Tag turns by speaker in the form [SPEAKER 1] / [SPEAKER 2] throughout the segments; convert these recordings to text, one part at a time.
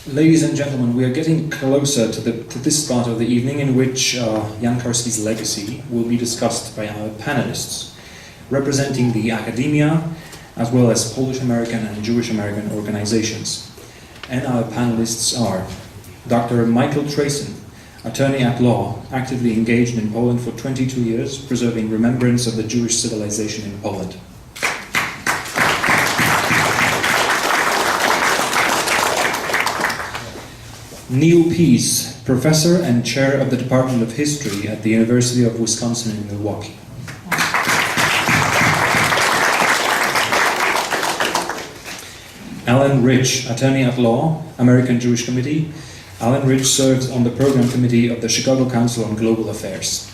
[SPEAKER 1] Ladies and gentlemen, we are getting closer to this part of the evening in which Jan Karski's legacy will be discussed by our panelists, representing the academia, as well as Polish American and Jewish American organizations. And our panelists are Dr. Michael Traison, attorney at law, actively engaged in Poland for 22 years, preserving remembrance of the Jewish civilization in Poland. Neal Pease, professor and chair of the Department of History at the University of Wisconsin in Milwaukee. Allan Reich, attorney at law, American Jewish Committee. Allan Reich serves on the program committee of the Chicago Council on Global Affairs.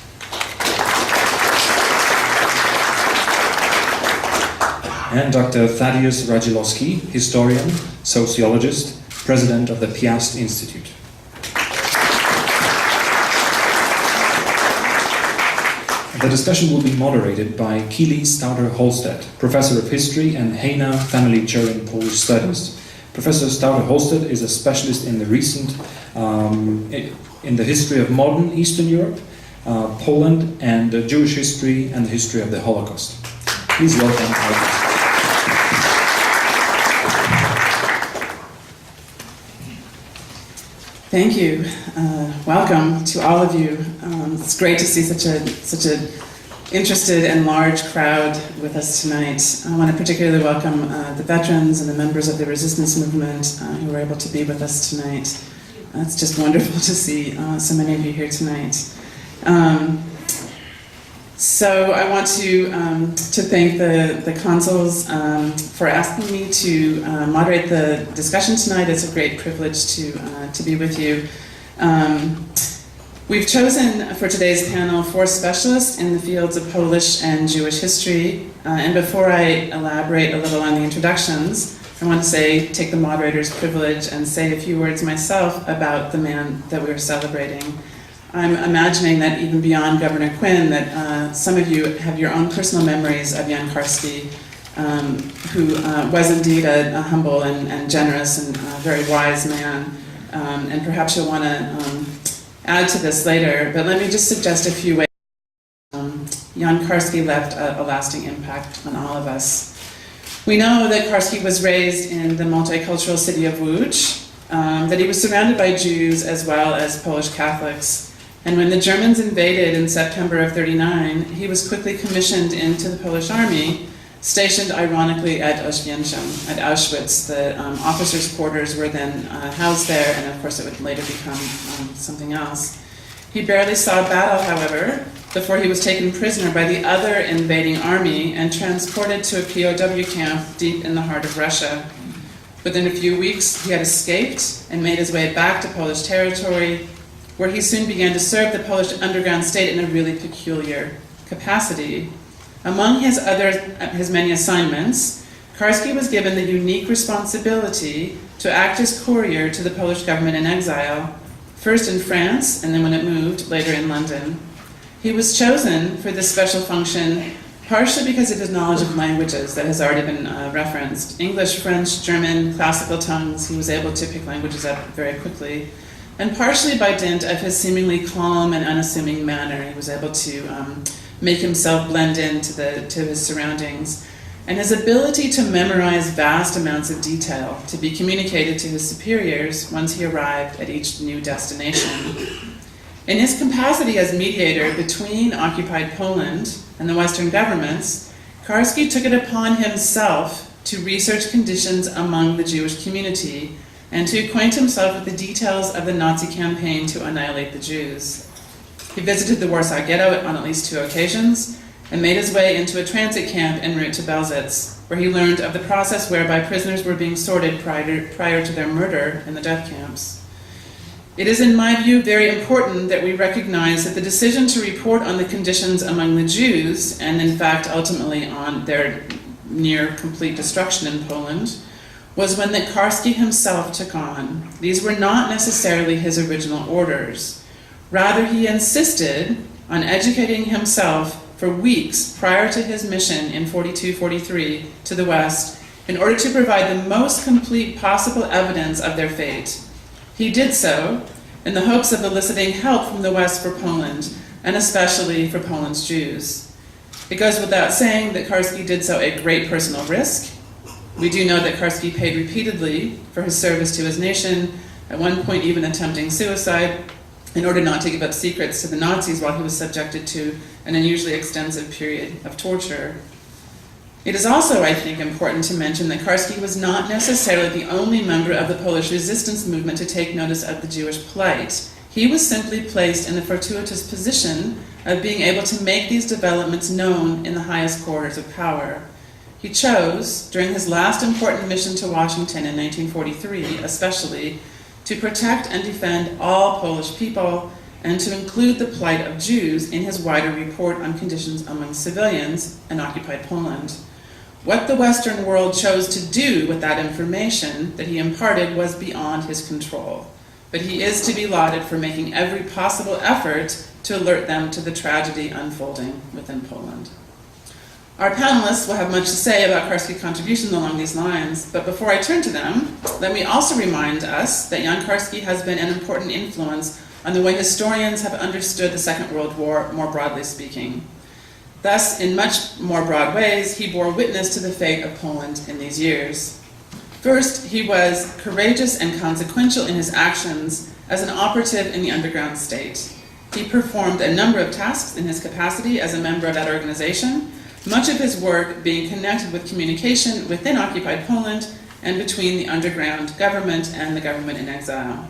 [SPEAKER 1] And Dr. Thaddeus Radzilowski, historian, sociologist, president of the Piast Institute. The discussion will be moderated by Keely Stauter-Halsted, professor of history and Hejna Chair in Polish Studies. Professor Stauter-Halsted is a specialist in the in the history of modern Eastern Europe, Poland, and Jewish history and the history of the Holocaust. Please welcome our guest.
[SPEAKER 2] Thank you. Welcome to all of you. It's great to see such a interested and large crowd with us tonight. I want to particularly welcome the veterans and the members of the resistance movement who were able to be with us tonight. It's just wonderful to see so many of you here tonight. So I want to thank the consuls for asking me to moderate the discussion tonight. It's a great privilege to be with you. We've chosen for today's panel 4 specialists in the fields of Polish and Jewish history. And before I elaborate a little on the introductions, I want to take the moderator's privilege and say a few words myself about the man that we're celebrating. I'm imagining that even beyond Governor Quinn, that some of you have your own personal memories of Jan Karski, who was indeed a humble and generous and very wise man. And perhaps you'll want to add to this later, but let me just suggest a few ways. Jan Karski left a lasting impact on all of us. We know that Karski was raised in the multicultural city of Łódź, that he was surrounded by Jews as well as Polish Catholics. And when the Germans invaded in September of '39, he was quickly commissioned into the Polish army, stationed ironically at Oświęcim, at Auschwitz. The officers' quarters were then housed there, and of course it would later become something else. He barely saw battle, however, before he was taken prisoner by the other invading army and transported to a POW camp deep in the heart of Russia. Within a few weeks, he had escaped and made his way back to Polish territory, where he soon began to serve the Polish underground state in a really peculiar capacity. Among his many assignments, Karski was given the unique responsibility to act as courier to the Polish government-in-exile, first in France, and then when it moved, later in London. He was chosen for this special function partially because of his knowledge of languages that has already been referenced. English, French, German, classical tongues. He was able to pick languages up very quickly. And partially by dint of his seemingly calm and unassuming manner. He was able to make himself blend to his surroundings. And his ability to memorize vast amounts of detail to be communicated to his superiors once he arrived at each new destination. In his capacity as mediator between occupied Poland and the Western governments, Karski took it upon himself to research conditions among the Jewish community and to acquaint himself with the details of the Nazi campaign to annihilate the Jews. He visited the Warsaw Ghetto on at least 2 occasions and made his way into a transit camp en route to Belzec, where he learned of the process whereby prisoners were being sorted prior to their murder in the death camps. It is, in my view, very important that we recognize that the decision to report on the conditions among the Jews, and in fact ultimately on their near complete destruction in Poland, was one that Karski himself took on. These were not necessarily his original orders. Rather, he insisted on educating himself for weeks prior to his mission in 42-43 to the West in order to provide the most complete possible evidence of their fate, He did so in the hopes of eliciting help from the West for Poland, and especially for Poland's Jews. It goes without saying that Karski did so at great personal risk. We do know that Karski paid repeatedly for his service to his nation, at one point even attempting suicide, in order not to give up secrets to the Nazis while he was subjected to an unusually extensive period of torture. It is also, I think, important to mention that Karski was not necessarily the only member of the Polish resistance movement to take notice of the Jewish plight. He was simply placed in the fortuitous position of being able to make these developments known in the highest quarters of power. He chose, during his last important mission to Washington in 1943 especially, to protect and defend all Polish people and to include the plight of Jews in his wider report on conditions among civilians in occupied Poland. What the Western world chose to do with that information that he imparted was beyond his control, but he is to be lauded for making every possible effort to alert them to the tragedy unfolding within Poland. Our panelists will have much to say about Karski's contributions along these lines, but before I turn to them, let me also remind us that Jan Karski has been an important influence on the way historians have understood the Second World War, more broadly speaking. Thus, in much more broad ways, he bore witness to the fate of Poland in these years. First, he was courageous and consequential in his actions as an operative in the underground state. He performed a number of tasks in his capacity as a member of that organization, much of his work being connected with communication within occupied Poland and between the underground government and the Government-in-Exile.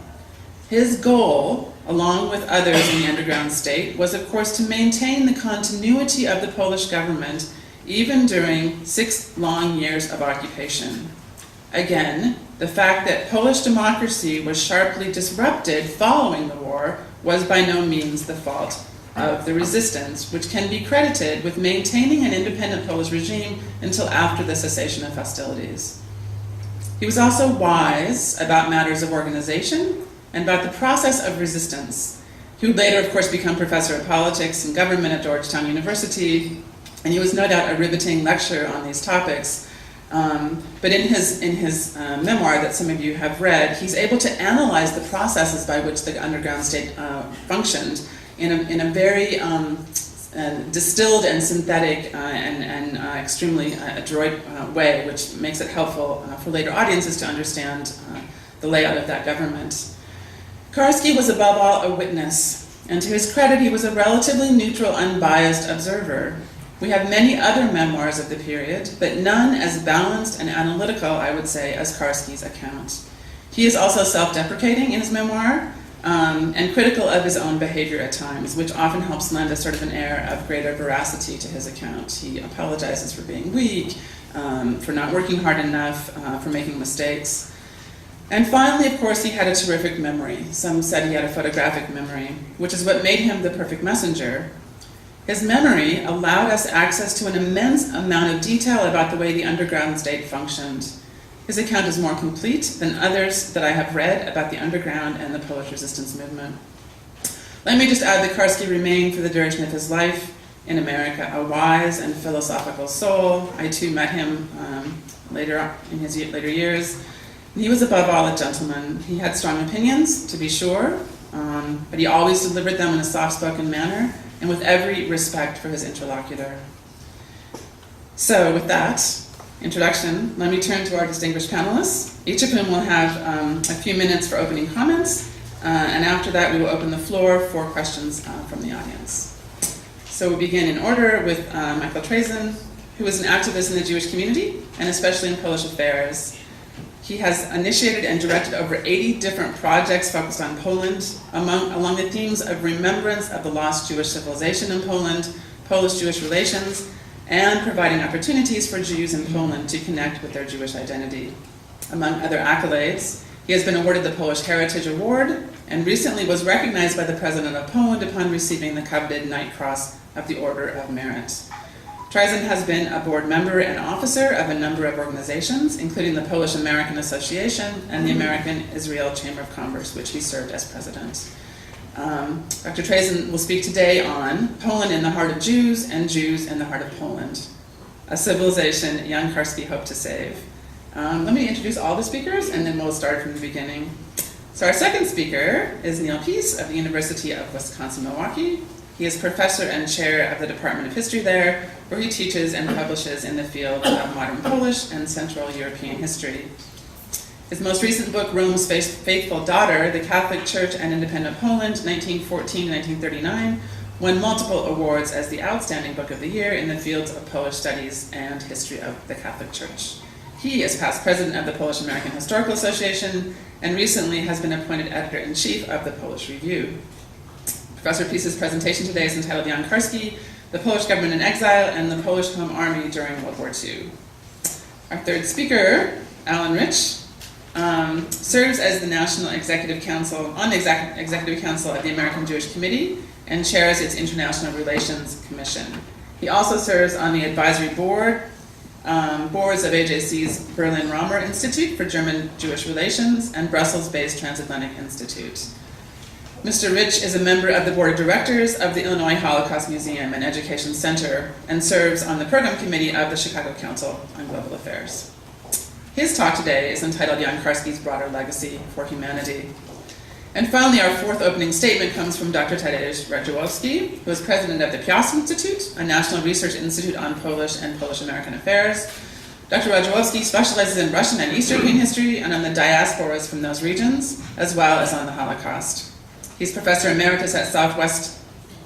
[SPEAKER 2] His goal, along with others in the underground state, was of course to maintain the continuity of the Polish government even during 6 long years of occupation. Again, the fact that Polish democracy was sharply disrupted following the war was by no means the fault of the resistance, which can be credited with maintaining an independent Polish regime until after the cessation of hostilities. He was also wise about matters of organization and about the process of resistance. He would later, of course, become professor of politics and government at Georgetown University, and he was no doubt a riveting lecturer on these topics. But in his memoir that some of you have read, he's able to analyze the processes by which the underground state functioned in a very distilled and synthetic and extremely adroit way, which makes it helpful for later audiences to understand the layout of that government. Karski was above all a witness, and to his credit, he was a relatively neutral, unbiased observer. We have many other memoirs of the period, but none as balanced and analytical, I would say, as Karski's account. He is also self-deprecating in his memoir, and critical of his own behavior at times, which often helps lend a sort of an air of greater veracity to his account. He apologizes for being weak, for not working hard enough, for making mistakes. And finally, of course, he had a terrific memory. Some said he had a photographic memory, which is what made him the perfect messenger. His memory allowed us access to an immense amount of detail about the way the underground state functioned. His account is more complete than others that I have read about the underground and the Polish resistance movement. Let me just add that Karski remained for the duration of his life in America a wise and philosophical soul. I too met him later in his later years. He was above all a gentleman. He had strong opinions, to be sure, but he always delivered them in a soft-spoken manner and with every respect for his interlocutor. So with that introduction, let me turn to our distinguished panelists, each of whom will have a few minutes for opening comments, and after that we will open the floor for questions from the audience. So we'll begin in order with Michael Traison, who is an activist in the Jewish community, and especially in Polish affairs. He has initiated and directed over 80 different projects focused on Poland, along the themes of remembrance of the lost Jewish civilization in Poland, Polish-Jewish relations, and providing opportunities for Jews in Poland to connect with their Jewish identity. Among other accolades, he has been awarded the Polish Heritage Award and recently was recognized by the President of Poland upon receiving the coveted Knight Cross of the Order of Merit. Traison has been a board member and officer of a number of organizations, including the Polish American Association and the American Israel Chamber of Commerce, which he served as president. Dr. Traison will speak today on Poland in the heart of Jews and Jews in the heart of Poland, a civilization Jan Karski hoped to save. Let me introduce all the speakers, and then we'll start from the beginning. So our second speaker is Neal Pease of the University of Wisconsin-Milwaukee. He is professor and chair of the Department of History there, where he teaches and publishes in the field of modern Polish and Central European history. His most recent book, Rome's Faithful Daughter, The Catholic Church and Independent Poland, 1914-1939, won multiple awards as the Outstanding Book of the Year in the fields of Polish Studies and History of the Catholic Church. He is past president of the Polish American Historical Association and recently has been appointed editor-in-chief of the Polish Review. Professor Pease's presentation today is entitled Jan Karski, the Polish Government-in-Exile and the Polish Home Army during World War II. Our third speaker, Allan Reich, serves as the National Executive Council of the American Jewish Committee and chairs its International Relations Commission. He also serves on the advisory boards of AJC's Berlin-Romer Institute for German Jewish Relations and Brussels-based Transatlantic Institute. Mr. Reich is a member of the board of directors of the Illinois Holocaust Museum and Education Center and serves on the program committee of the Chicago Council on Global Affairs. His talk today is entitled Jan Karski's Broader Legacy for Humanity. And finally, our fourth opening statement comes from Dr. Thaddeus Radzilowski, who is president of the Piast Institute, a national research institute on Polish and Polish-American affairs. Dr. Radzilowski specializes in Russian and East European history and on the diasporas from those regions, as well as on the Holocaust. He's professor emeritus at Southwest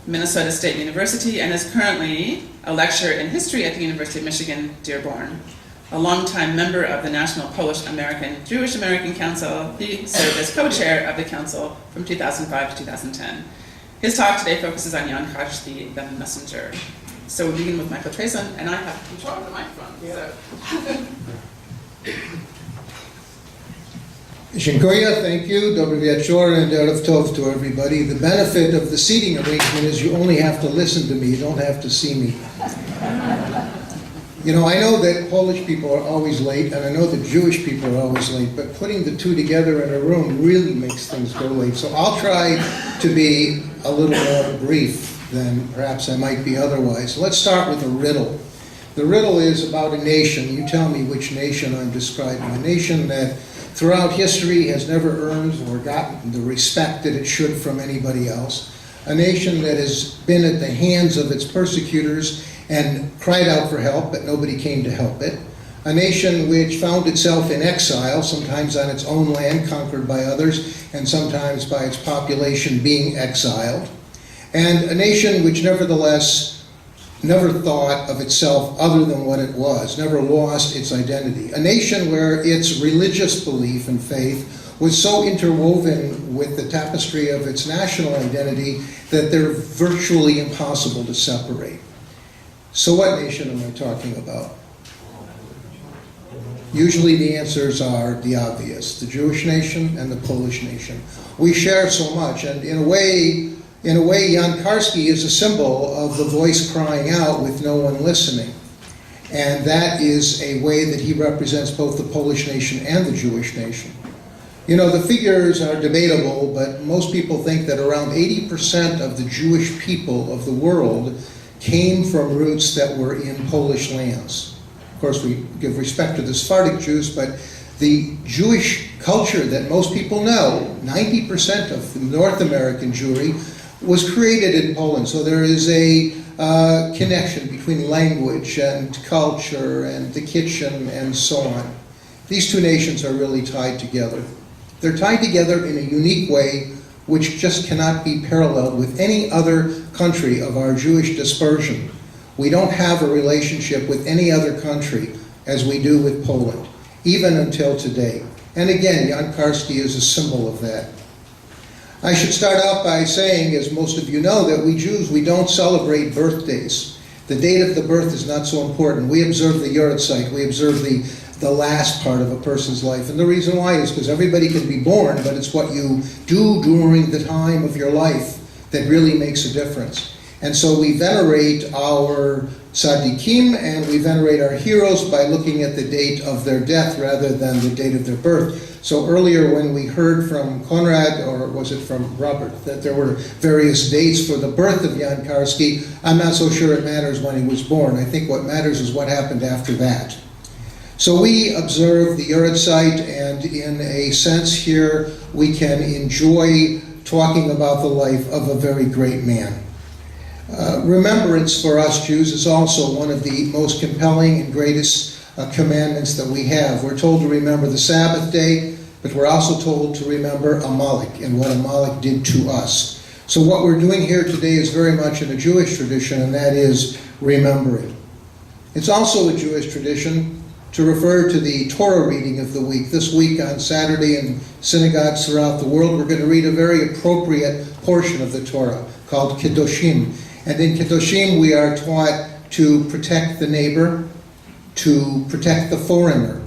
[SPEAKER 2] Minnesota State University and is currently a lecturer in history at the University of Michigan, Dearborn. A longtime member of the National Polish-American Jewish American Council, he served as co-chair of the council from 2005 to 2010. His talk today focuses on Jan Karski The Messenger. So we'll begin with Michael Traison, and I have control of the microphone.
[SPEAKER 3] Dziękuję, thank you, dobry wieczór, and erev tov to everybody. The benefit of the seating arrangement is you only have to listen to me, you don't have to see me. You know, I know that Polish people are always late, and I know that Jewish people are always late, but putting the two together in a room really makes things go late. So I'll try to be a little more brief than perhaps I might be otherwise. Let's start with a riddle. The riddle is about a nation. You tell me which nation I'm describing. A nation that throughout history has never earned or gotten the respect that it should from anybody else. A nation that has been at the hands of its persecutors and cried out for help, but nobody came to help it. A nation which found itself in exile, sometimes on its own land, conquered by others, and sometimes by its population being exiled. And a nation which nevertheless never thought of itself other than what it was, never lost its identity. A nation where its religious belief and faith was so interwoven with the tapestry of its national identity that they're virtually impossible to separate. So what nation am I talking about? Usually the answers are the obvious, the Jewish nation and the Polish nation. We share so much, and in a way, Jan Karski is a symbol of the voice crying out with no one listening. And that is a way that he represents both the Polish nation and the Jewish nation. You know, the figures are debatable, but most people think that around 80% of the Jewish people of the world came from roots that were in Polish lands. Of course, we give respect to the Sephardic Jews, but the Jewish culture that most people know, 90% of the North American Jewry, was created in Poland. So there is a connection between language and culture and the kitchen and so on. These two nations are really tied together. They're tied together in a unique way which just cannot be paralleled with any other country of our Jewish dispersion. We don't have a relationship with any other country as we do with Poland, even until today. And again, Jan Karski is a symbol of that. I should start out by saying, as most of you know, that we Jews, we don't celebrate birthdays. The date of the birth is not so important. We observe the Yahrzeit, we observe the last part of a person's life. And the reason why is because everybody can be born, but it's what you do during the time of your life that really makes a difference. And so we venerate our tzaddikim and we venerate our heroes by looking at the date of their death rather than the date of their birth. So earlier when we heard from Conrad, or was it from Robert, that there were various dates for the birth of Jan Karski, I'm not so sure it matters when he was born. I think what matters is what happened after that. So we observe the Yahrzeit, and in a sense here we can enjoy talking about the life of a very great man. Remembrance for us Jews is also one of the most compelling and greatest commandments that we have. We're told to remember the Sabbath day, but we're also told to remember Amalek and what Amalek did to us. So what we're doing here today is very much in a Jewish tradition, and that is remembering. It's also a Jewish tradition to refer to the Torah reading of the week. This week on Saturday in synagogues throughout the world, we're going to read a very appropriate portion of the Torah called Kiddushim. And in Kiddushim we are taught to protect the neighbor, to protect the foreigner.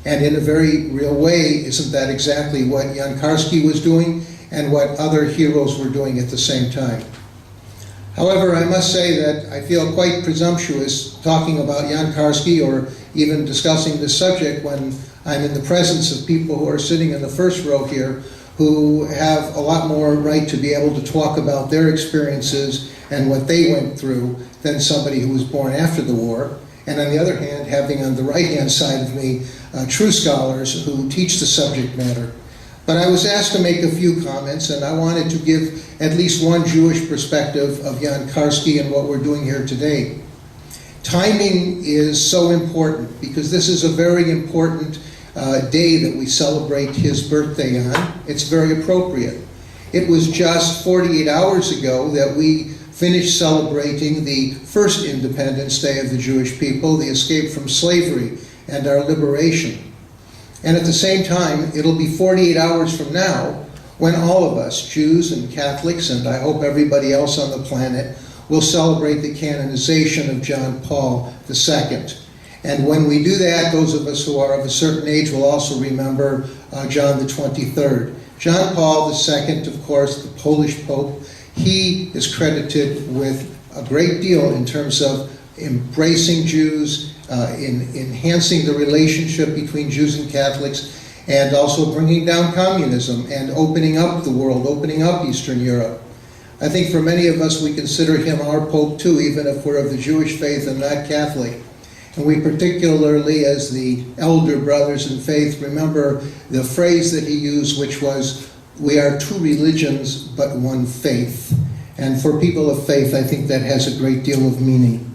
[SPEAKER 3] And in a very real way, isn't that exactly what Jan Karski was doing and what other heroes were doing at the same time? However, I must say that I feel quite presumptuous talking about Jan Karski or even discussing this subject when I'm in the presence of people who are sitting in the first row here who have a lot more right to be able to talk about their experiences and what they went through than somebody who was born after the war. And on the other hand, having on the right-hand side of me true scholars who teach the subject matter. But I was asked to make a few comments, and I wanted to give at least one Jewish perspective of Jan Karski and what we're doing here today. Timing is so important because this is a very important day that we celebrate his birthday on. It's very appropriate. It was just 48 hours ago that we finished celebrating the first Independence Day of the Jewish people, the escape from slavery and our liberation. And at the same time, it'll be 48 hours from now when all of us, Jews and Catholics, and I hope everybody else on the planet, will celebrate the canonization of John Paul II. And when we do that, those of us who are of a certain age will also remember John the 23rd. John Paul II, of course, the Polish Pope, he is credited with a great deal in terms of embracing Jews, in enhancing the relationship between Jews and Catholics, and also bringing down communism and opening up the world, opening up Eastern Europe. I think for many of us, we consider him our Pope too, even if we're of the Jewish faith and not Catholic. And we particularly, as the elder brothers in faith, remember the phrase that he used, which was, "We are two religions, but one faith." And for people of faith, I think that has a great deal of meaning.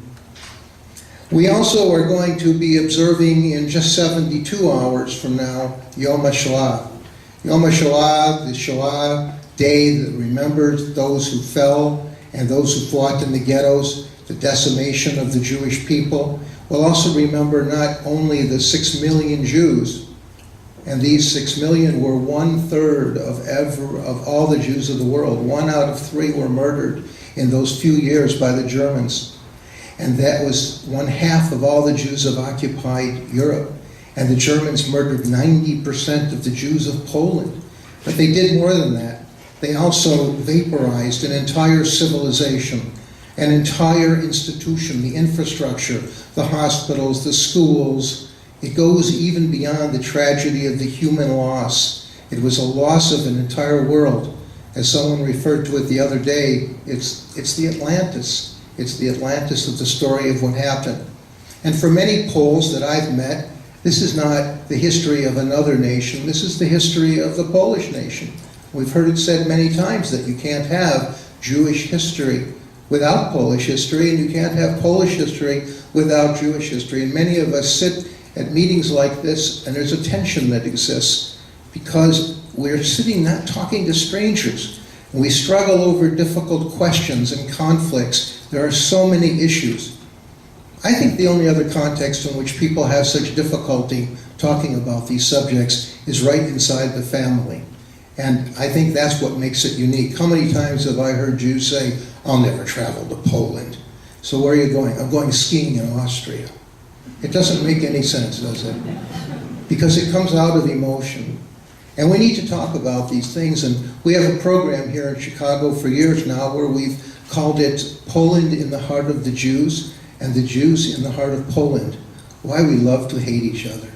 [SPEAKER 3] We also are going to be observing in just 72 hours from now, Yom HaShoah. Yom HaShoah, the Shoah day that remembers those who fell and those who fought in the ghettos, the decimation of the Jewish people. We'll also remember not only the 6 million Jews, and these 6 million were 1/3 of all the Jews of the world. 1 out of 3 were murdered in those few years by the Germans. And that was 1/2 of all the Jews of occupied Europe. And the Germans murdered 90% of the Jews of Poland. But they did more than that. They also vaporized an entire civilization, an entire institution, the infrastructure, the hospitals, the schools. It goes even beyond the tragedy of the human loss. It was a loss of an entire world. As someone referred to it the other day, it's the Atlantis. It's the Atlantis of the story of what happened. And for many Poles that I've met, this is not the history of another nation. This is the history of the Polish nation. We've heard it said many times that you can't have Jewish history without Polish history, and you can't have Polish history without Jewish history. And many of us sit at meetings like this, and there's a tension that exists because we're sitting not talking to strangers. We struggle over difficult questions and conflicts. There are so many issues. I think the only other context in which people have such difficulty talking about these subjects is right inside the family. And I think that's what makes it unique. How many times have I heard Jews say, "I'll never travel to Poland." So where are you going? "I'm going skiing in Austria." It doesn't make any sense, does it? Because it comes out of emotion. And we need to talk about these things. And we have a program here in Chicago for years now where we've called it Poland in the Heart of the Jews and the Jews in the Heart of Poland. Why we love to hate each other.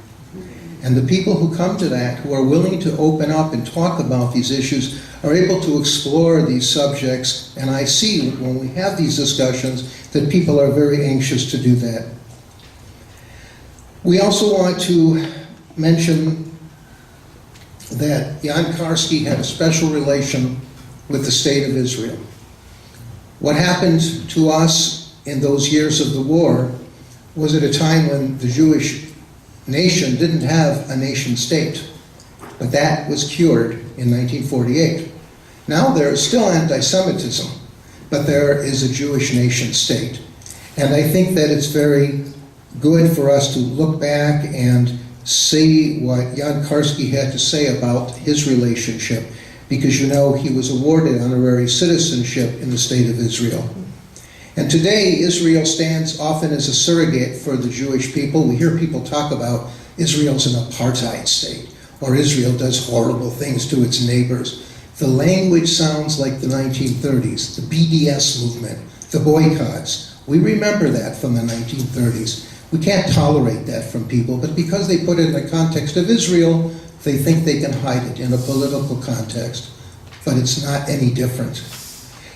[SPEAKER 3] And the people who come to that, who are willing to open up and talk about these issues, are able to explore these subjects. And I see when we have these discussions that people are very anxious to do that. We also want to mention that Jan Karski had a special relation with the state of Israel. What happened to us in those years of the war was at a time when the Jewish nation didn't have a nation state, but that was cured in 1948. Now there is still anti-Semitism, but there is a Jewish nation state. And I think that it's very good for us to look back and see what Jan Karski had to say about his relationship, because you know he was awarded honorary citizenship in the state of Israel. And today Israel stands often as a surrogate for the Jewish people. We hear people talk about Israel's an apartheid state, or Israel does horrible things to its neighbors. The language sounds like the 1930s, the BDS movement, the boycotts. We remember that from the 1930s. We can't tolerate that from people, but because they put it in the context of Israel, they think they can hide it in a political context. But it's not any different.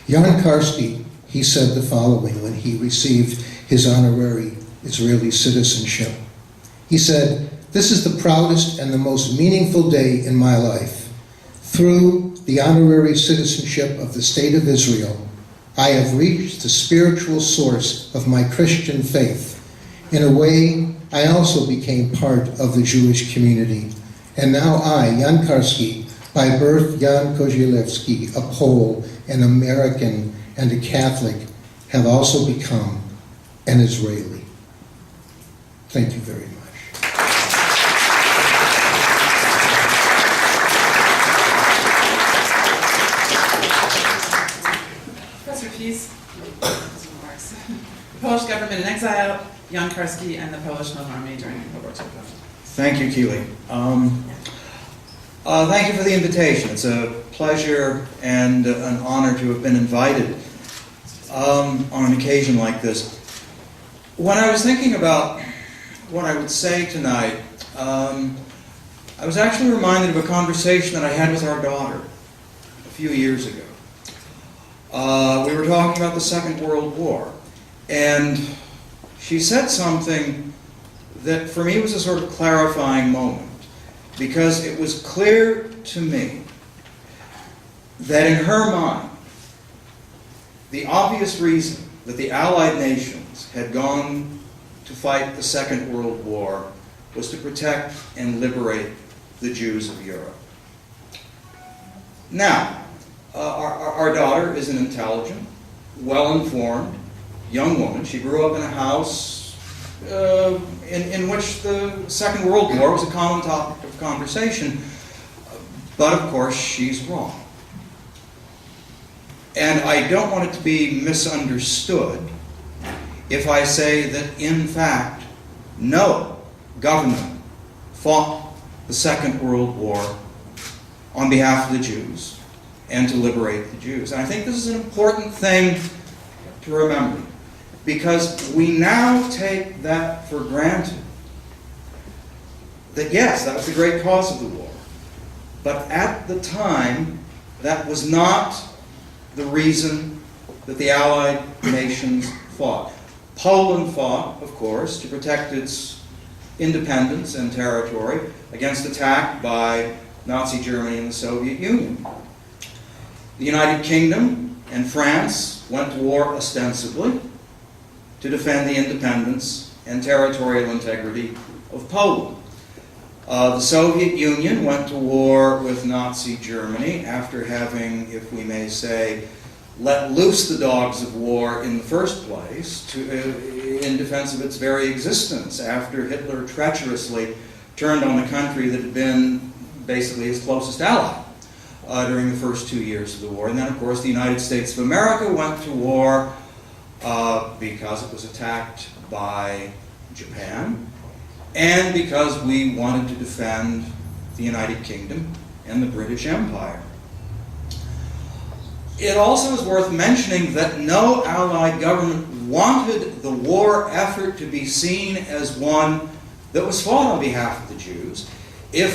[SPEAKER 3] Jan Karski, he said the following when he received his honorary Israeli citizenship. He said, "This is the proudest and the most meaningful day in my life. Through the honorary citizenship of the state of Israel, I have reached the spiritual source of my Christian faith. In a way, I also became part of the Jewish community. And now I, Jan Karski, by birth Jan Kozielewski, a Pole, an American, and a Catholic, have also become an Israeli." Thank you very much.
[SPEAKER 2] Professor Pease, Polish government in exile, Jan Karski, and the Polish Home Army during World War II.
[SPEAKER 4] Thank you, Keely. Thank you for the invitation. It's a pleasure and an honor to have been invited on an occasion like this. When I was thinking about what I would say tonight, I was actually reminded of a conversation that I had with our daughter a few years ago. We were talking about the Second World War, and she said something that for me was a sort of clarifying moment, because it was clear to me that in her mind, the obvious reason that the Allied nations had gone to fight the Second World War was to protect and liberate the Jews of Europe. Now, our daughter is an intelligent, well-informed young woman. She grew up in a house in which the Second World War was a common topic of conversation, but of course she's wrong. And I don't want it to be misunderstood if I say that in fact no government fought the Second World War on behalf of the Jews and to liberate the Jews. And I think this is an important thing to remember, because we now take that for granted. That yes, that was the great cause of the war. But at the time, that was not the reason that the Allied nations fought. Poland fought, of course, to protect its independence and territory against attack by Nazi Germany and the Soviet Union. The United Kingdom and France went to war ostensibly to defend the independence and territorial integrity of Poland. The Soviet Union went to war with Nazi Germany after having, if we may say, let loose the dogs of war in the first place in defense of its very existence after Hitler treacherously turned on the country that had been basically his closest ally during the first 2 years of the war. And then, of course, the United States of America went to war because it was attacked by Japan, and because we wanted to defend the United Kingdom and the British Empire. It also is worth mentioning that no Allied government wanted the war effort to be seen as one that was fought on behalf of the Jews, if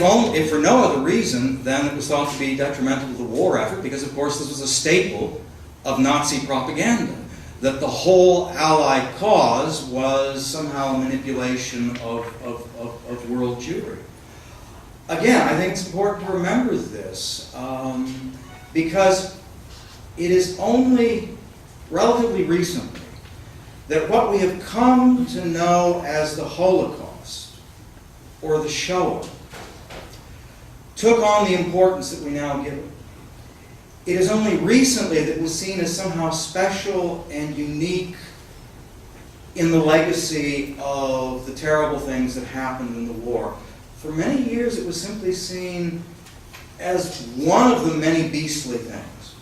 [SPEAKER 4] for no other reason than it was thought to be detrimental to the war effort, because of course this was a staple of Nazi propaganda, that the whole Allied cause was somehow a manipulation of world Jewry. again, I think it's important to remember this because it is only relatively recently that what we have come to know as the Holocaust or the Shoah took on the importance that we now give it. It is only recently that it was seen as somehow special and unique in the legacy of the terrible things that happened in the war. For many years, it was simply seen as one of the many beastly things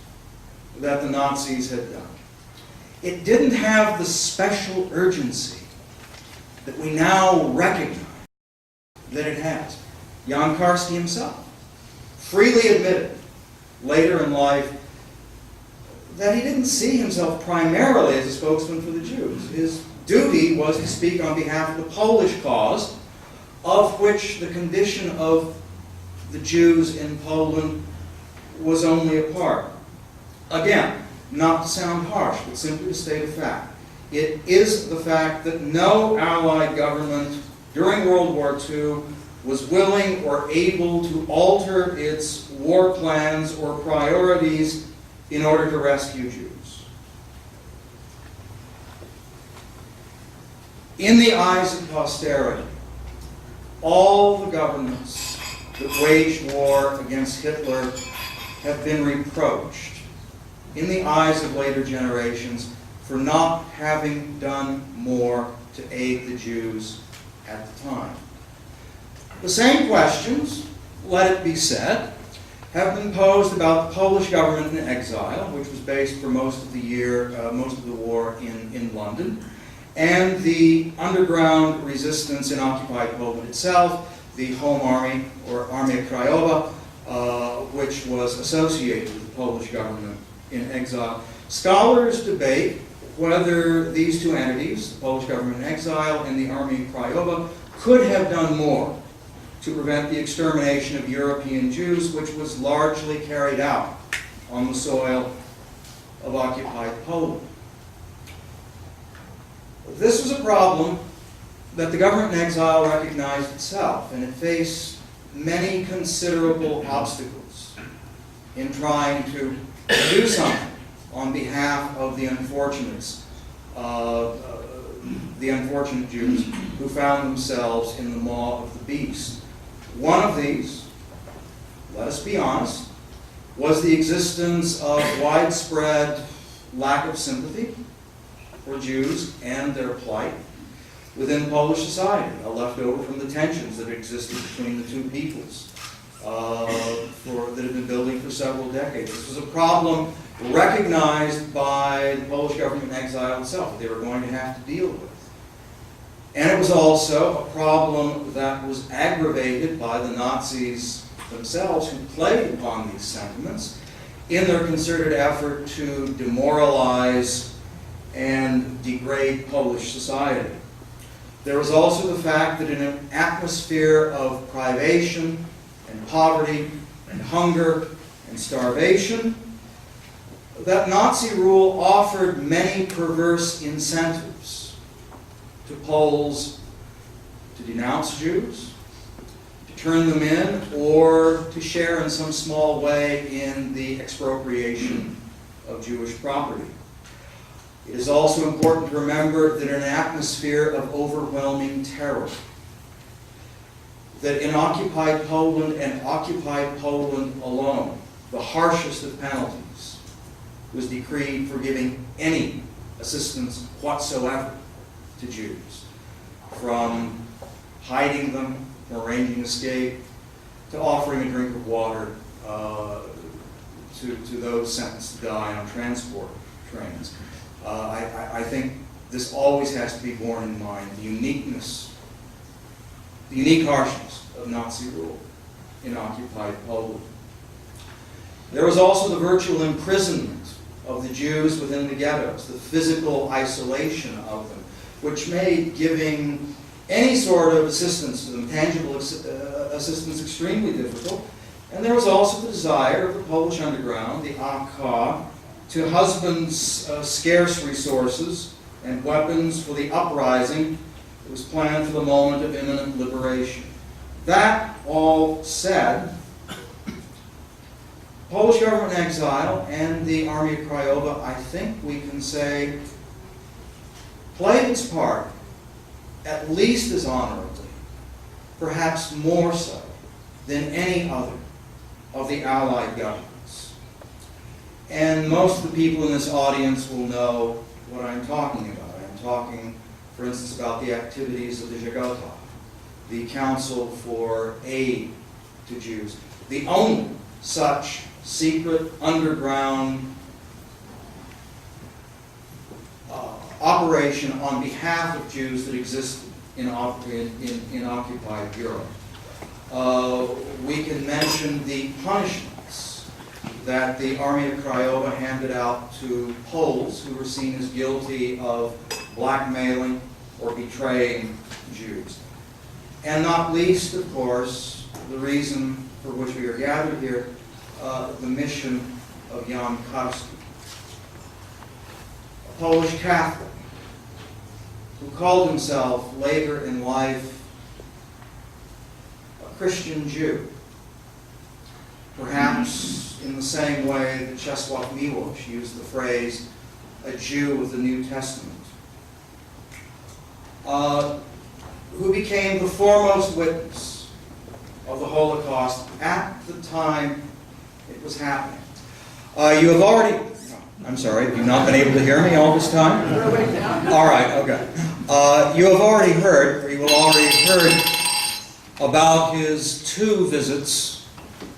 [SPEAKER 4] that the Nazis had done. It didn't have the special urgency that we now recognize that it has. Jan Karski himself freely admitted later in life that he didn't see himself primarily as a spokesman for the Jews. His duty was to speak on behalf of the Polish cause, of which the condition of the Jews in Poland was only a part. Again, not to sound harsh, but simply to state a fact. It is the fact that no Allied government during World War II was willing or able to alter its war plans or priorities in order to rescue Jews. In the eyes of posterity, all the governments that waged war against Hitler have been reproached in the eyes of later generations for not having done more to aid the Jews at the time. The same questions, let it be said, have been posed about the Polish Government-in-Exile, which was based for most of the war in London, and the underground resistance in occupied Poland itself, the Home Army, or Armia Krajowa, which was associated with the Polish Government-in-Exile. Scholars debate whether these two entities, the Polish Government-in-Exile and the Armia Krajowa, could have done more to prevent the extermination of European Jews, which was largely carried out on the soil of occupied Poland. This was a problem that the Government-in-Exile recognized itself, and it faced many considerable obstacles in trying to do something on behalf of the unfortunates, the unfortunate Jews who found themselves in the maw of the beast. One of these, let us be honest, was the existence of widespread lack of sympathy for Jews and their plight within Polish society, a leftover from the tensions that existed between the two peoples that had been building for several decades. This was a problem recognized by the Polish Government-in-Exile itself that they were going to have to deal with. And it was also a problem that was aggravated by the Nazis themselves, who played upon these sentiments in their concerted effort to demoralize and degrade Polish society. There was also the fact that in an atmosphere of privation and poverty and hunger and starvation, that Nazi rule offered many perverse incentives to Poles to denounce Jews, to turn them in, or to share in some small way in the expropriation of Jewish property. It is also important to remember that in an atmosphere of overwhelming terror, that in occupied Poland and occupied Poland alone, the harshest of penalties was decreed for giving any assistance whatsoever to Jews, from hiding them, from arranging escape, to offering a drink of water to those sentenced to die on transport trains. I think this always has to be borne in mind, the uniqueness, the unique harshness of Nazi rule in occupied Poland. There was also the virtual imprisonment of the Jews within the ghettos, the physical isolation of them, which made giving any sort of assistance to them, tangible assistance, extremely difficult. And there was also the desire of the Polish underground, the AK, to husband scarce resources and weapons for the uprising that was planned for the moment of imminent liberation. That all said, Polish Government-in-Exile and the Army of Krajowa, I think we can say, played its part at least as honorably, perhaps more so, than any other of the Allied governments. And most of the people in this audience will know what I'm talking about. I'm talking, for instance, about the activities of the Żegota, the Council for Aid to Jews, the only such secret underground operation on behalf of Jews that existed in occupied Europe. We can mention the punishments that the Army of Krajowa handed out to Poles who were seen as guilty of blackmailing or betraying Jews. And not least, of course, the reason for which we are gathered here, the mission of Jan Karski, a Polish Catholic who called himself later in life a Christian Jew, perhaps in the same way that Czesław Miłosz used the phrase, a Jew with the New Testament, who became the foremost witness of the Holocaust at the time it was happening. You have already, I'm sorry, have you not been able to hear me all this time? All right, okay. You have already heard, or you will already have heard about his 2 visits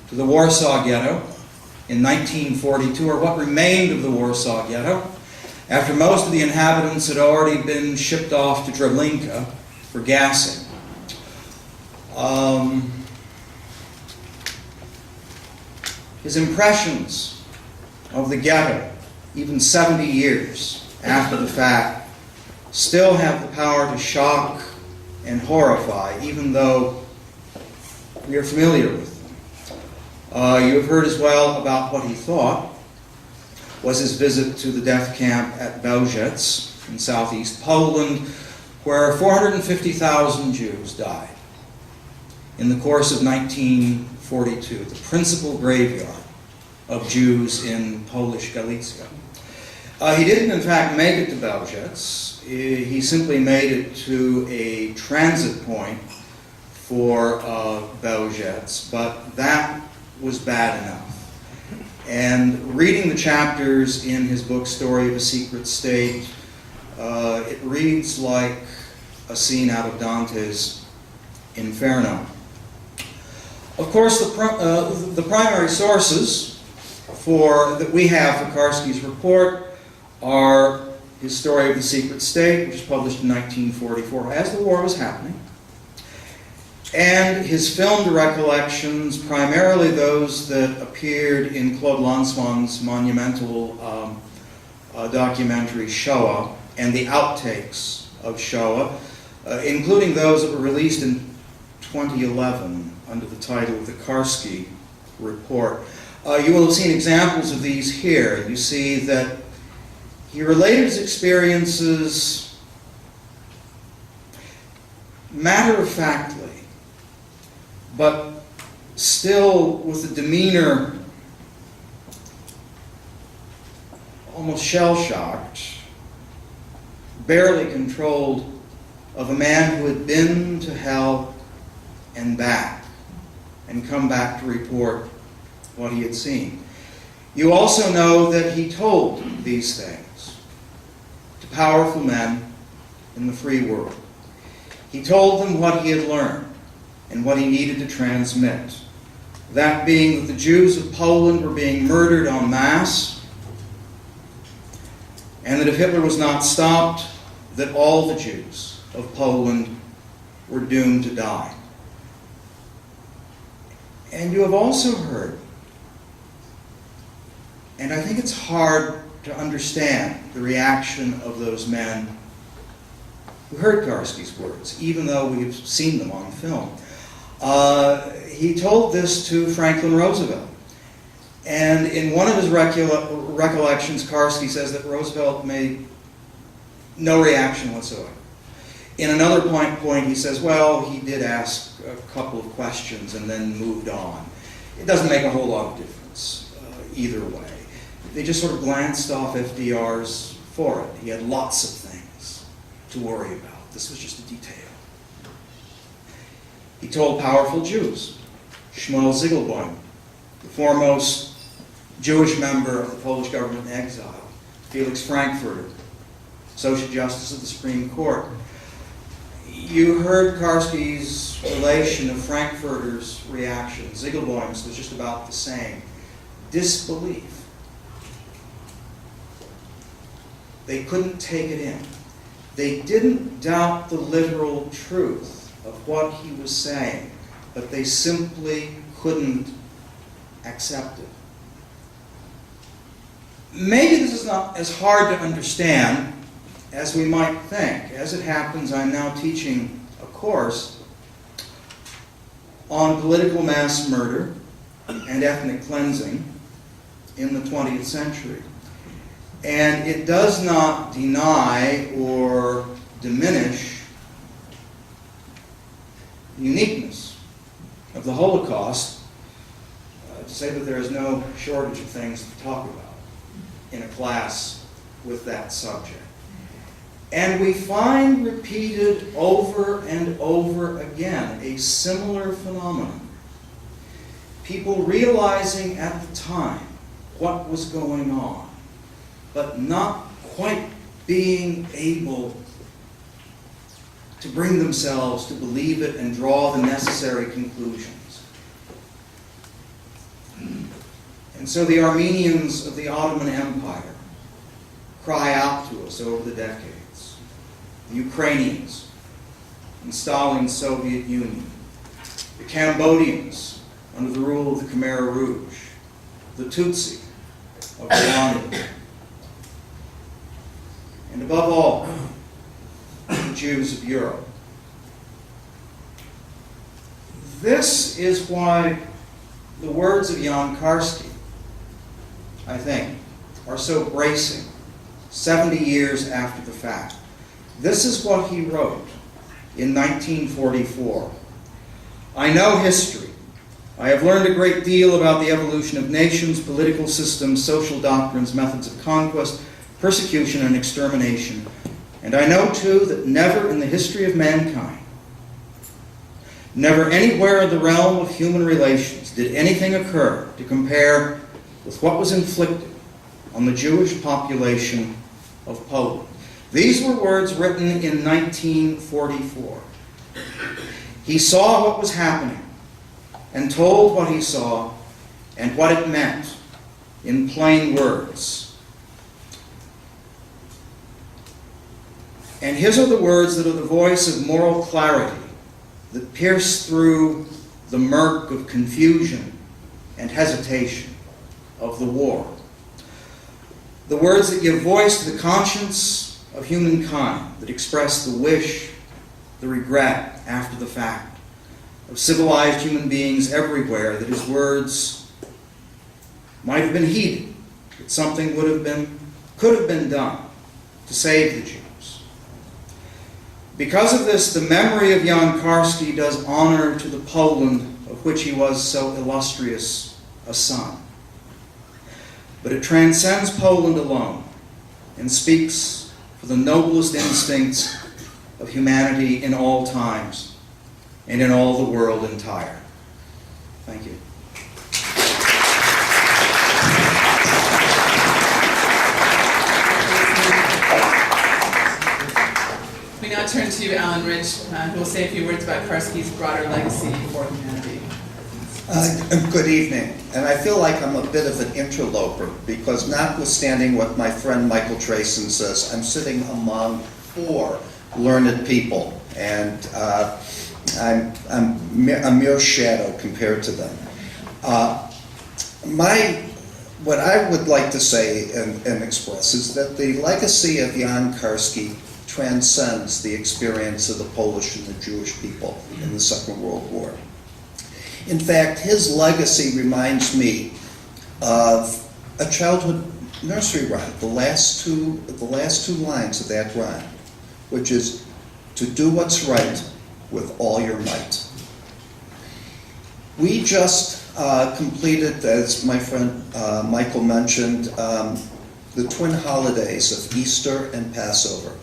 [SPEAKER 4] to the Warsaw Ghetto in 1942, or what remained of the Warsaw Ghetto, after most of the inhabitants had already been shipped off to Treblinka for gassing. His impressions of the ghetto, even 70 years after the fact, still have the power to shock and horrify, even though we are familiar with them. You have heard as well about what he thought was his visit to the death camp at Bełżec in southeast Poland, where 450,000 Jews died in the course of 1942, the principal graveyard of Jews in Polish Galicia. He didn't, in fact, make it to Bełżec. He simply made it to a transit point for Bełżec, but that was bad enough. And reading the chapters in his book, Story of a Secret State, it reads like a scene out of Dante's Inferno. Of course, the primary sources that we have for Karski's report are his Story of the Secret State, which was published in 1944 as the war was happening, and his filmed recollections, primarily those that appeared in Claude Lanzmann's monumental documentary Shoah, and the outtakes of Shoah, including those that were released in 2011 under the title of the Karski Report. You will have seen examples of these here. You see that he related his experiences matter-of-factly, but still with a demeanor almost shell-shocked, barely controlled, of a man who had been to hell and back, and come back to report what he had seen. You also know that he told these things to powerful men in the free world. He told them what he had learned and what he needed to transmit. That being that the Jews of Poland were being murdered en masse, and that if Hitler was not stopped, that all the Jews of Poland were doomed to die. And you have also heard, and I think it's hard to understand the reaction of those men who heard Karski's words, even though we've seen them on film. He told this to Franklin Roosevelt. And in one of his recollections, Karski says that Roosevelt made no reaction whatsoever. In another point, he says, well, he did ask a couple of questions and then moved on. It doesn't make a whole lot of difference either way. They just sort of glanced off FDR's forehead. He had lots of things to worry about. This was just a detail. He told powerful Jews, Shmuel Ziegelbaum, the foremost Jewish member of the Polish Government-in-Exile, Felix Frankfurter, Social Justice of the Supreme Court. You heard Karski's relation of Frankfurter's reaction. Ziegelbaum's was just about the same. Disbelief. They couldn't take it in. They didn't doubt the literal truth of what he was saying, but they simply couldn't accept it. Maybe this is not as hard to understand as we might think. As it happens, I'm now teaching a course on political mass murder and ethnic cleansing in the 20th century. And it does not deny or diminish the uniqueness of the Holocaust to say that there is no shortage of things to talk about in a class with that subject. And we find repeated over and over again a similar phenomenon. People realizing at the time what was going on, but not quite being able to bring themselves to believe it and draw the necessary conclusions. And so the Armenians of the Ottoman Empire cry out to us over the decades. The Ukrainians in Stalin's Soviet Union. The Cambodians under the rule of the Khmer Rouge. The Tutsi of Rwanda. And above all, the Jews of Europe. This is why the words of Jan Karski, I think, are so bracing 70 years after the fact. This is what he wrote in 1944. I know history. I have learned a great deal about the evolution of nations, political systems, social doctrines, methods of conquest, persecution, and extermination. And I know, too, that never in the history of mankind, never anywhere in the realm of human relations did anything occur to compare with what was inflicted on the Jewish population of Poland. These were words written in 1944. He saw what was happening and told what he saw and what it meant in plain words. And his are the words that are the voice of moral clarity that pierce through the murk of confusion and hesitation of the war. The words that give voice to the conscience of humankind, that express the wish, the regret after the fact of civilized human beings everywhere, that his words might have been heeded, that something could have been done to save the Jews. Because of this, the memory of Jan Karski does honor to the Poland of which he was so illustrious a son. But it transcends Poland alone and speaks for the noblest instincts of humanity in all times and in all the world entire. Thank you.
[SPEAKER 2] We now turn to Allan Reich, who will say a few words about Karski's broader legacy for humanity.
[SPEAKER 5] Good evening. And I feel like I'm a bit of an interloper because notwithstanding what my friend Michael Traison says, I'm sitting among 4 learned people, and I'm a mere shadow compared to them. What I would like to say and express is that the legacy of Jan Karski transcends the experience of the Polish and the Jewish people in the Second World War. In fact, his legacy reminds me of a childhood nursery rhyme, the last two lines of that rhyme, which is, to do what's right with all your might. We just completed, as my friend Michael mentioned, the twin holidays of Easter and Passover.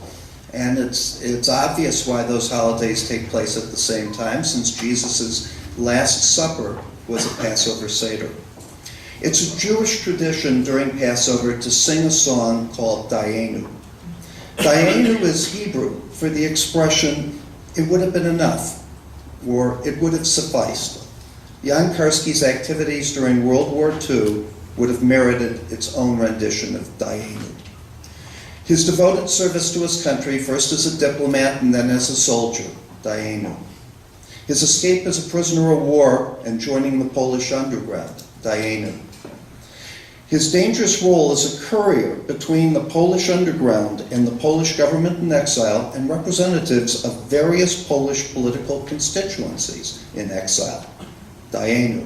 [SPEAKER 5] And it's obvious why those holidays take place at the same time, since Jesus' Last Supper was a Passover Seder. It's a Jewish tradition during Passover to sing a song called Dayenu. Dayenu is Hebrew for the expression, "it would have been enough," or "it would have sufficed." Jan Karski's activities during World War II would have merited its own rendition of Dayenu. His devoted service to his country, first as a diplomat and then as a soldier, Dayenu. His escape as a prisoner of war and joining the Polish underground, Dayenu. His dangerous role as a courier between the Polish underground and the Polish government-in-exile and representatives of various Polish political constituencies in exile, Dayenu.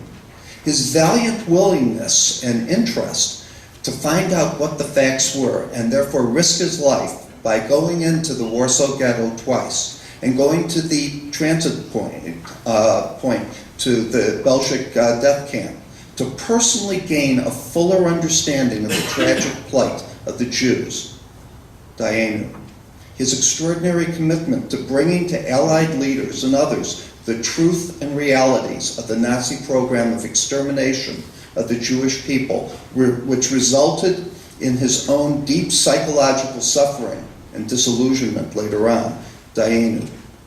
[SPEAKER 5] His valiant willingness and interest to find out what the facts were and therefore risk his life by going into the Warsaw Ghetto twice and going to the transit point to the Belgic death camp to personally gain a fuller understanding of the tragic plight of the Jews, Dayenu. His extraordinary commitment to bringing to Allied leaders and others the truth and realities of the Nazi program of extermination of the Jewish people, which resulted in his own deep psychological suffering and disillusionment later on, Dayenu.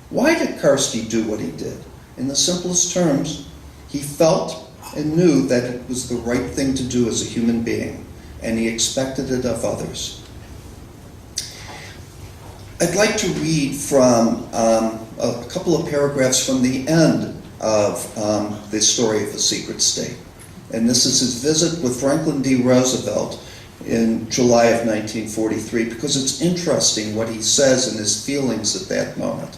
[SPEAKER 5] Why did Karski do what he did? In the simplest terms, he felt and knew that it was the right thing to do as a human being, and he expected it of others. I'd like to read from a couple of paragraphs from the end of the story of the secret state. And this is his visit with Franklin D. Roosevelt in July of 1943, because it's interesting what he says and his feelings at that moment.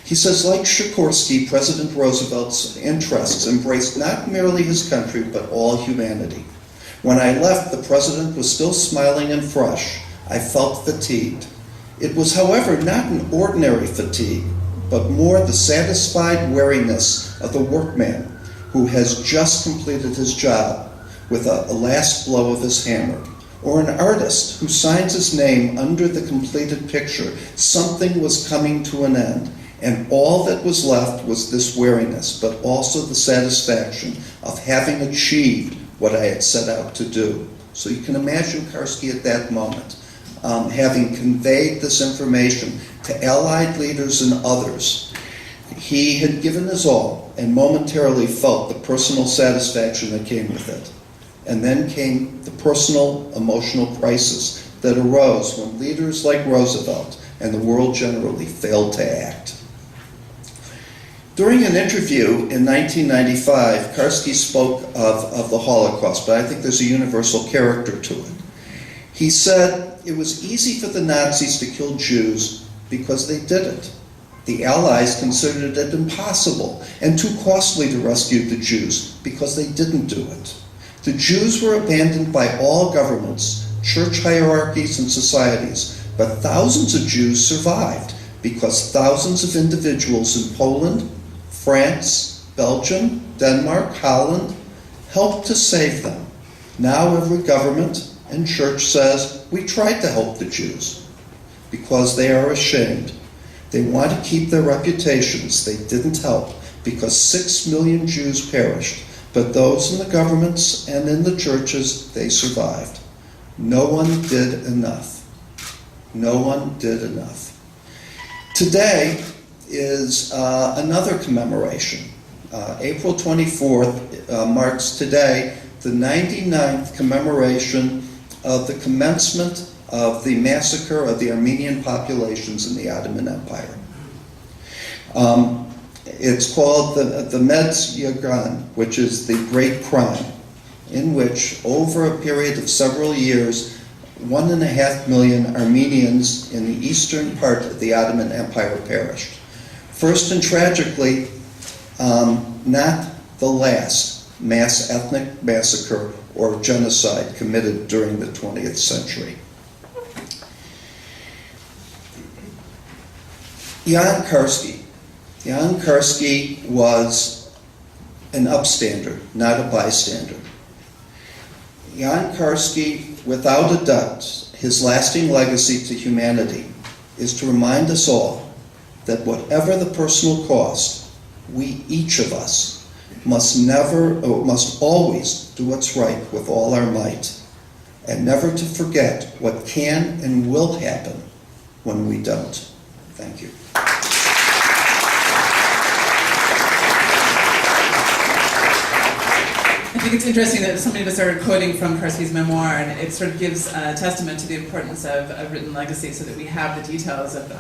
[SPEAKER 5] He says, like Sikorsky, President Roosevelt's interests embraced not merely his country, but all humanity. When I left, the president was still smiling and fresh. I felt fatigued. It was, however, not an ordinary fatigue, but more the satisfied weariness of the workman who has just completed his job with a last blow of his hammer, or an artist who signs his name under the completed picture. Something was coming to an end, and all that was left was this weariness, but also the satisfaction of having achieved what I had set out to do. So you can imagine Karski at that moment, having conveyed this information to Allied leaders and others. He had given his all and momentarily felt the personal satisfaction that came with it. And then came the personal, emotional crisis that arose when leaders like Roosevelt and the world generally failed to act. During an interview in 1995, Karski spoke of the Holocaust, but I think there's a universal character to it. He said, "It was easy for the Nazis to kill Jews because they did it. The Allies considered it impossible and too costly to rescue the Jews because they didn't do it. The Jews were abandoned by all governments, church hierarchies, and societies, but thousands of Jews survived because thousands of individuals in Poland, France, Belgium, Denmark, Holland helped to save them. Now every government and church says, we tried to help the Jews because they are ashamed. They want to keep their reputations. They didn't help because 6 million Jews perished, but those in the governments and in the churches, they survived. No one did enough. No one did enough." Today is another commemoration. April 24th marks today the 99th commemoration of the commencement of the massacre of the Armenian populations in the Ottoman Empire. It's called the Medz Yagan, which is the Great Crime, in which over a period of several years, 1.5 million Armenians in the eastern part of the Ottoman Empire perished. First and tragically, not the last mass ethnic massacre or genocide committed during the 20th century. Jan Karski. Jan Karski was an upstander, not a bystander. Jan Karski, without a doubt, his lasting legacy to humanity is to remind us all that whatever the personal cost, we, each of us, must always do what's right with all our might, and never to forget what can and will happen when we don't. Thank you.
[SPEAKER 2] I think it's interesting that so many of us are quoting from Karski's memoir, and it sort of gives a testament to the importance of a written legacy, so that we have the details of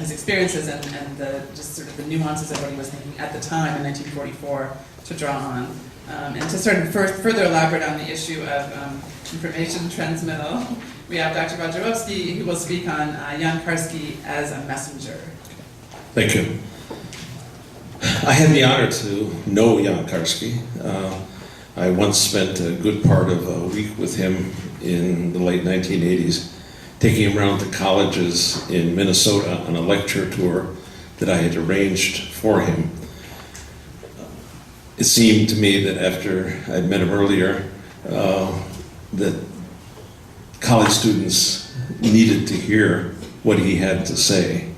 [SPEAKER 2] his experiences and just sort of the nuances of what he was thinking at the time in 1944 to draw on. And to sort of further elaborate on the issue of information transmittal, we have Dr. Radzilowski, who will speak on Jan Karski as a messenger.
[SPEAKER 6] Thank you. I had the honor to know Jan Karski. I once spent a good part of a week with him in the late 1980s, taking him around to colleges in Minnesota on a lecture tour that I had arranged for him. It seemed to me that after I'd met him earlier, that college students needed to hear what he had to say.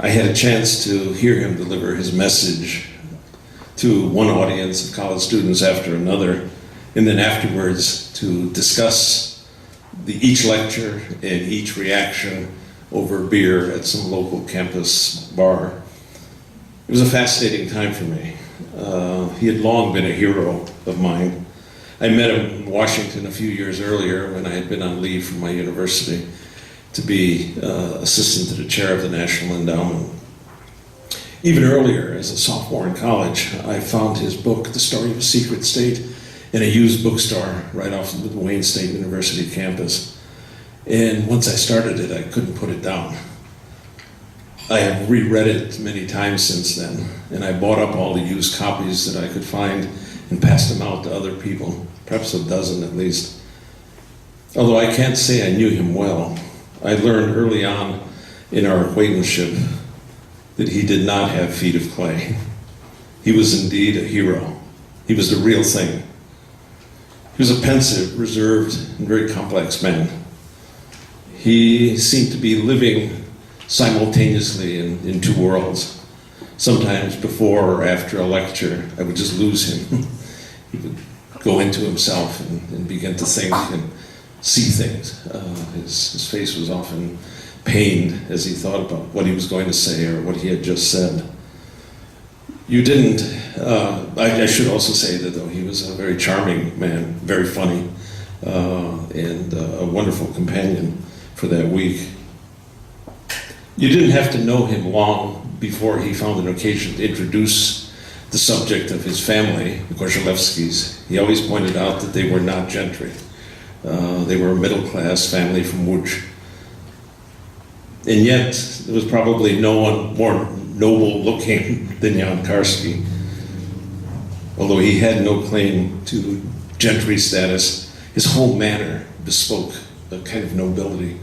[SPEAKER 6] I had a chance to hear him deliver his message to one audience of college students after another, and then afterwards to discuss each lecture and each reaction over beer at some local campus bar. It was a fascinating time for me. He had long been a hero of mine. I met him in Washington a few years earlier when I had been on leave from my university to be assistant to the chair of the National Endowment. Even earlier, as a sophomore in college, I found his book, The Story of a Secret State, in a used bookstore right off the Wayne State University campus. And once I started it, I couldn't put it down. I have reread it many times since then, and I bought up all the used copies that I could find and passed them out to other people, perhaps a dozen at least. Although I can't say I knew him well, I learned early on in our acquaintanceship that he did not have feet of clay. He was indeed a hero. He was the real thing. He was a pensive, reserved, and very complex man. He seemed to be living simultaneously in two worlds. Sometimes before or after a lecture, I would just lose him. He would go into himself and begin to think and see things. His face was often pained as he thought about what he was going to say or what he had just said. I should also say that though he was a very charming man, very funny, and a wonderful companion for that week. You didn't have to know him long before he found an occasion to introduce the subject of his family, the Korzylewskis. He always pointed out that they were not gentry. They were a middle-class family from Łódź. And yet, there was probably no one more noble-looking than Jan Karski. Although he had no claim to gentry status, his whole manner bespoke a kind of nobility.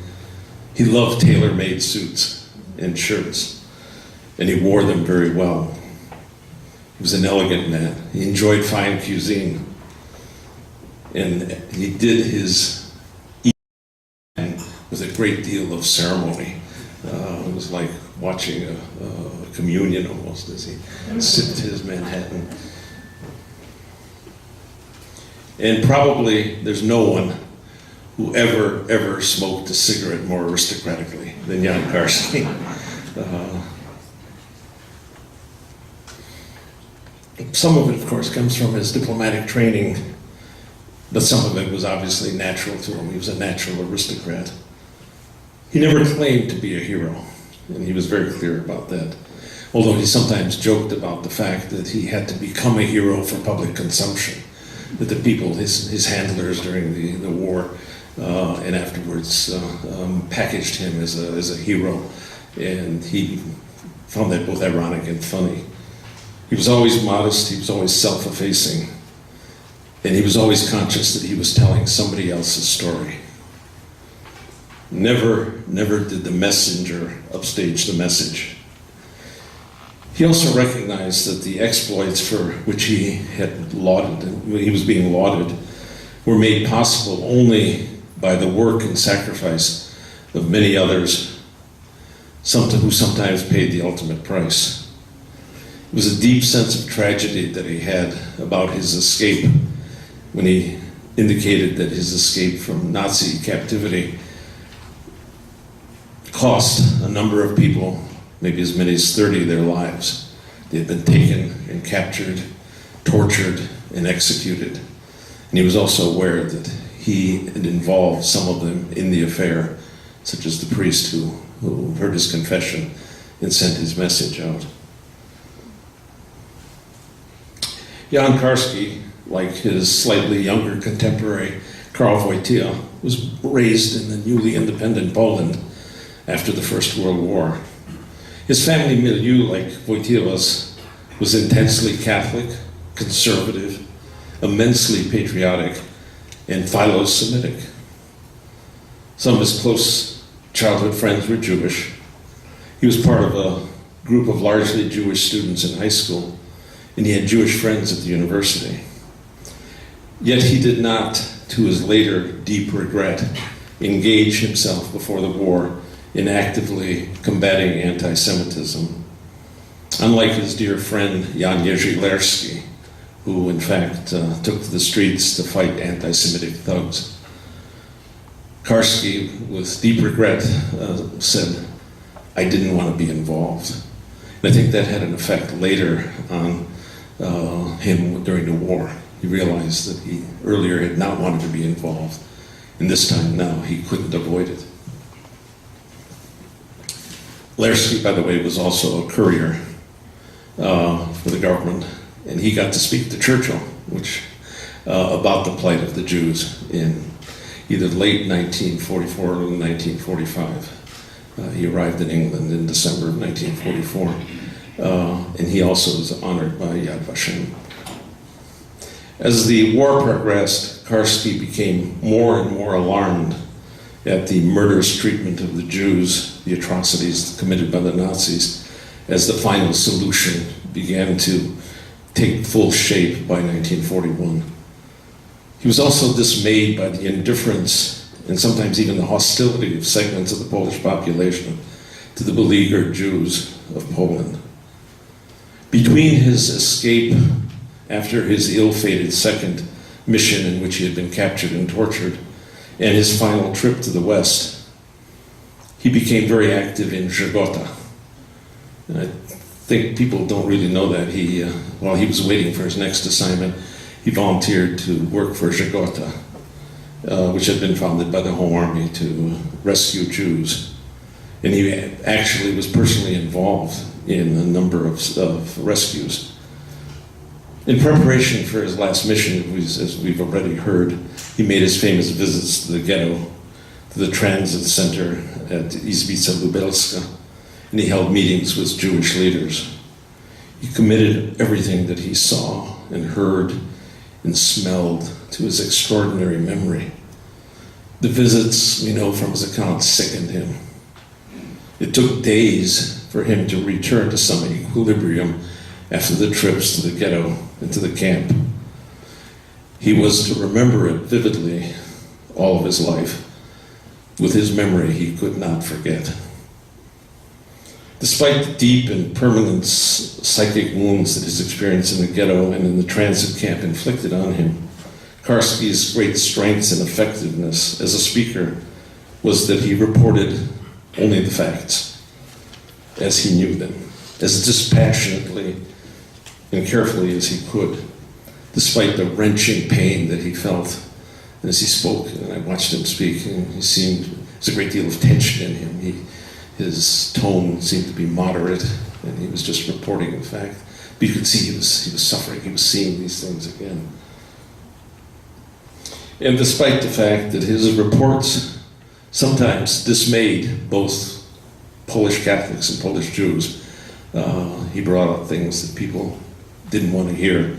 [SPEAKER 6] He loved tailor-made suits and shirts, and he wore them very well. He was an elegant man. He enjoyed fine cuisine, and he did his eating with a great deal of ceremony. It was like watching a communion almost as he sipped his Manhattan. And probably there's no one who ever smoked a cigarette more aristocratically than Jan Karski. Some of it, of course, comes from his diplomatic training, but some of it was obviously natural to him. He was a natural aristocrat. He never claimed to be a hero, and he was very clear about that. Although he sometimes joked about the fact that he had to become a hero for public consumption, that the people, his handlers during the war and afterwards packaged him as a hero, and he found that both ironic and funny. He was always modest, he was always self-effacing, and he was always conscious that he was telling somebody else's story. Never did the messenger upstage the message. He also recognized that the exploits for which he was being lauded, were made possible only by the work and sacrifice of many others, who sometimes paid the ultimate price. It was a deep sense of tragedy that he had about his escape, when he indicated that his escape from Nazi captivity cost a number of people, maybe as many as 30, their lives. They had been taken and captured, tortured, and executed. And he was also aware that he had involved some of them in the affair, such as the priest who heard his confession and sent his message out. Jan Karski, like his slightly younger contemporary Karl Wojtyła, was raised in the newly independent Poland after the First World War. His family milieu, like Wojtyła's, was intensely Catholic, conservative, immensely patriotic, and philo-Semitic. Some of his close childhood friends were Jewish. He was part of a group of largely Jewish students in high school, and he had Jewish friends at the university. Yet he did not, to his later deep regret, engage himself before the war in actively combating anti-Semitism. Unlike his dear friend Jan Jerzy Lerski, who in fact took to the streets to fight anti-Semitic thugs, Karski, with deep regret, said, "I didn't want to be involved." And I think that had an effect later on him during the war. He realized that he earlier had not wanted to be involved, and this time now he couldn't avoid it. Lerski, by the way, was also a courier for the government, and he got to speak to Churchill about the plight of the Jews in either late 1944 or 1945. He arrived in England in December of 1944, and he also was honored by Yad Vashem. As the war progressed, Karski became more and more alarmed at the murderous treatment of the Jews, the atrocities committed by the Nazis, as the final solution began to take full shape by 1941. He was also dismayed by the indifference and sometimes even the hostility of segments of the Polish population to the beleaguered Jews of Poland. Between his escape after his ill-fated second mission in which he had been captured and tortured, and his final trip to the West, he became very active in Żegota. And I think people don't really know that. While he was waiting for his next assignment, he volunteered to work for Żegota, which had been founded by the Home Army to rescue Jews. And he actually was personally involved in a number of rescues. In preparation for his last mission, as we've already heard, he made his famous visits to the ghetto, to the transit center at Izbica Lubelska, and he held meetings with Jewish leaders. He committed everything that he saw and heard and smelled to his extraordinary memory. The visits, we know from his account, sickened him. It took days for him to return to some equilibrium after the trips to the ghetto and to the camp. He was to remember it vividly all of his life. With his memory, he could not forget. Despite the deep and permanent psychic wounds that his experience in the ghetto and in the transit camp inflicted on him, Karski's great strengths and effectiveness as a speaker was that he reported only the facts as he knew them, as dispassionately and carefully as he could, despite the wrenching pain that he felt. And as he spoke, and I watched him speak, and there's a great deal of tension in him. His tone seemed to be moderate, and he was just reporting the fact. But you could see he was suffering. He was seeing these things again. And despite the fact that his reports sometimes dismayed both Polish Catholics and Polish Jews, he brought out things that people didn't want to hear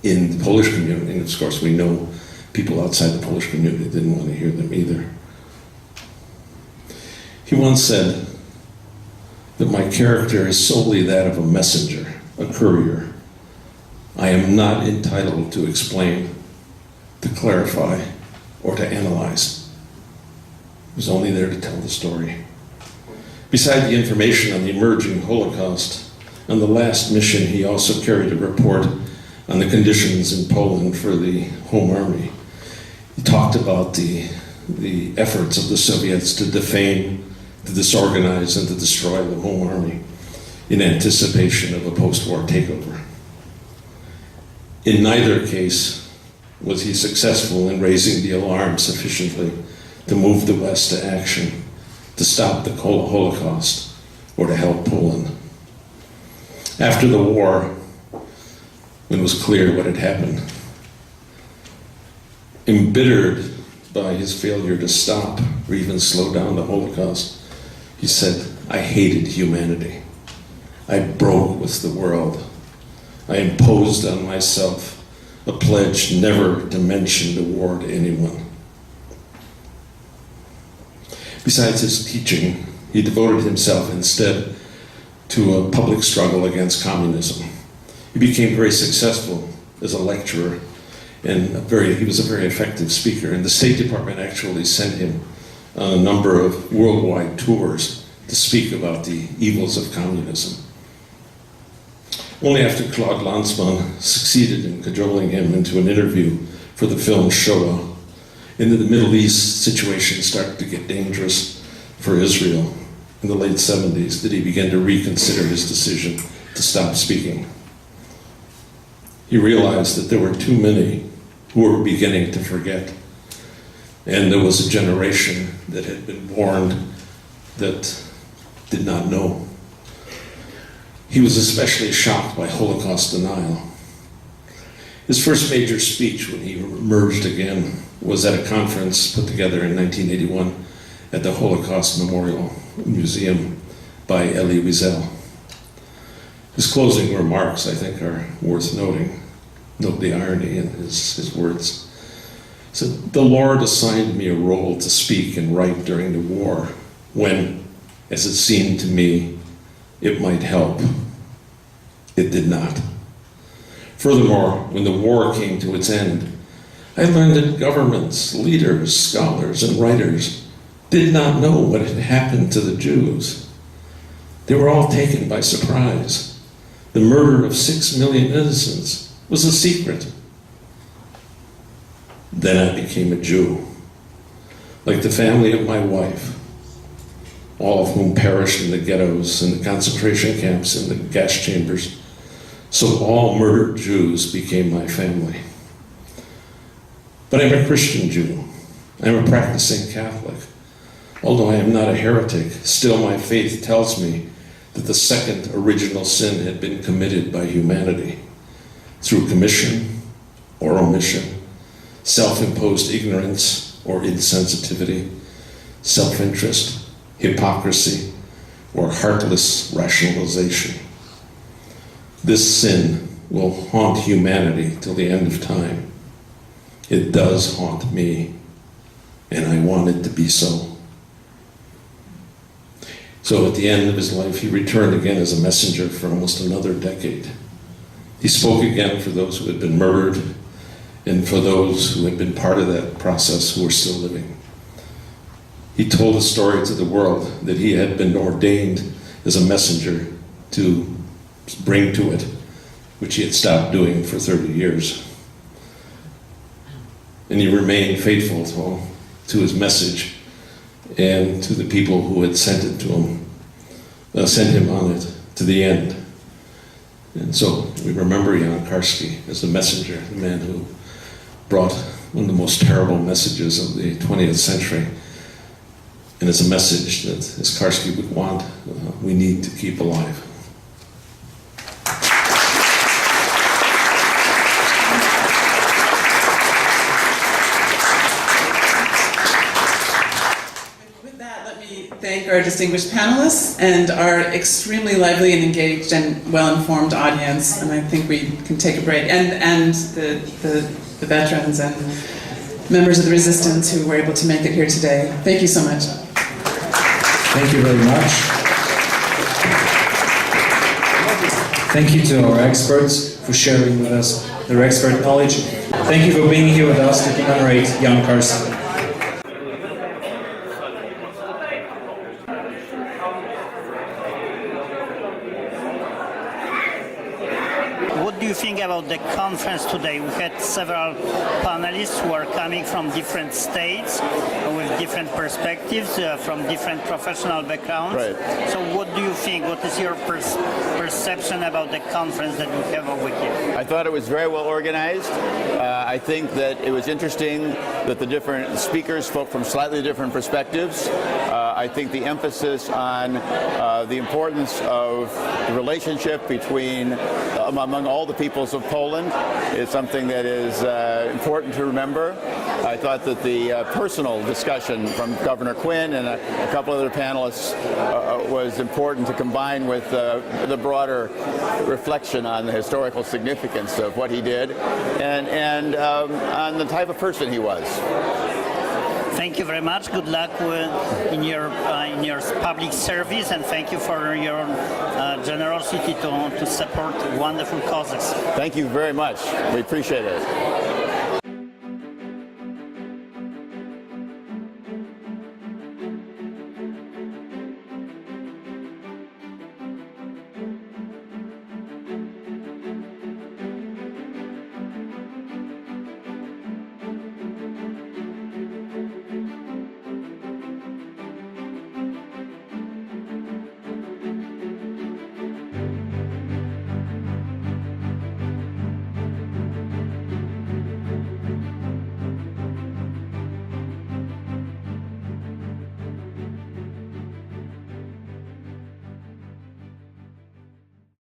[SPEAKER 6] in the Polish community. And of course, we know people outside the Polish community didn't want to hear them either. He once said, that my character is solely that of a messenger, a courier. I am not entitled to explain, to clarify, or to analyze. I was only there to tell the story. Beside the information on the emerging Holocaust, on the last mission he also carried a report on the conditions in Poland for the Home Army. He talked about the efforts of the Soviets to defame, to disorganize, and to destroy the Home Army in anticipation of a post-war takeover. In neither case was he successful in raising the alarm sufficiently to move the West to action, to stop the Holocaust, or to help Poland. After the war, when it was clear what had happened, embittered by his failure to stop or even slow down the Holocaust, he said, "I hated humanity. I broke with the world. I imposed on myself a pledge never to mention the war to anyone." Besides his teaching, he devoted himself instead to a public struggle against communism. He became very successful as a lecturer, and he was a very effective speaker. And the State Department actually sent him on a number of worldwide tours to speak about the evils of communism. Only after Claude Lanzmann succeeded in cajoling him into an interview for the film Shoah, and the Middle East situation started to get dangerous for Israel in the late 70s, did he begin to reconsider his decision to stop speaking. He realized that there were too many who were beginning to forget, and there was a generation that had been born that did not know. He was especially shocked by Holocaust denial. His first major speech when he emerged again was at a conference put together in 1981 at the Holocaust Memorial Museum by Elie Wiesel. His closing remarks, I think, are worth noting. Note the irony in his words. He said, "The Lord assigned me a role to speak and write during the war when, as it seemed to me, it might help. It did not. Furthermore, when the war came to its end, I learned that governments, leaders, scholars, and writers did not know what had happened to the Jews. They were all taken by surprise. The murder of 6 million innocents was a secret. Then I became a Jew, like the family of my wife, all of whom perished in the ghettos and the concentration camps and the gas chambers. So all murdered Jews became my family. But I'm a Christian Jew. I'm a practicing Catholic. Although I am not a heretic, still my faith tells me that the second original sin had been committed by humanity through commission or omission, self-imposed ignorance or insensitivity, self-interest, hypocrisy, or heartless rationalization. This sin will haunt humanity till the end of time. It does haunt me, and I want it to be so. So at the end of his life, he returned again as a messenger for almost another decade. He spoke again for those who had been murdered and for those who had been part of that process who were still living. He told a story to the world that he had been ordained as a messenger to bring to it, which he had stopped doing for 30 years. And he remained faithful to his message and to the people who had sent it to him, sent him on it to the end. And so we remember Jan Karski as the messenger, the man who brought one of the most terrible messages of the 20th century, and it's a message that, as Karski would want, we need to keep alive.
[SPEAKER 2] With that, let me thank our distinguished panelists and our extremely lively and engaged and well-informed audience. And I think we can take a break. And the veterans and members of the resistance who were able to make it here today. Thank you so much.
[SPEAKER 1] Thank you very much. Thank you to our experts for sharing with us their expert knowledge. Thank you for being here with us to commemorate young Karski.
[SPEAKER 7] What do you think about the conference today? We had several panelists who are coming from different states with different perspectives, from different professional backgrounds.
[SPEAKER 8] Right.
[SPEAKER 7] So what do you think? What is your perception about the conference that we have over here?
[SPEAKER 8] I thought it was very well organized. I think that it was interesting that the different speakers spoke from slightly different perspectives. I think the emphasis on the importance of the relationship between among all the peoples of Poland is something that is important to remember. I thought that the personal discussion from Governor Quinn and a couple other panelists was important to combine with the broader reflection on the historical significance of what he did and on the type of person he was.
[SPEAKER 7] Thank you very much. Good luck in your public service, and thank you for your generosity to support wonderful causes.
[SPEAKER 8] Thank you very much. We appreciate it.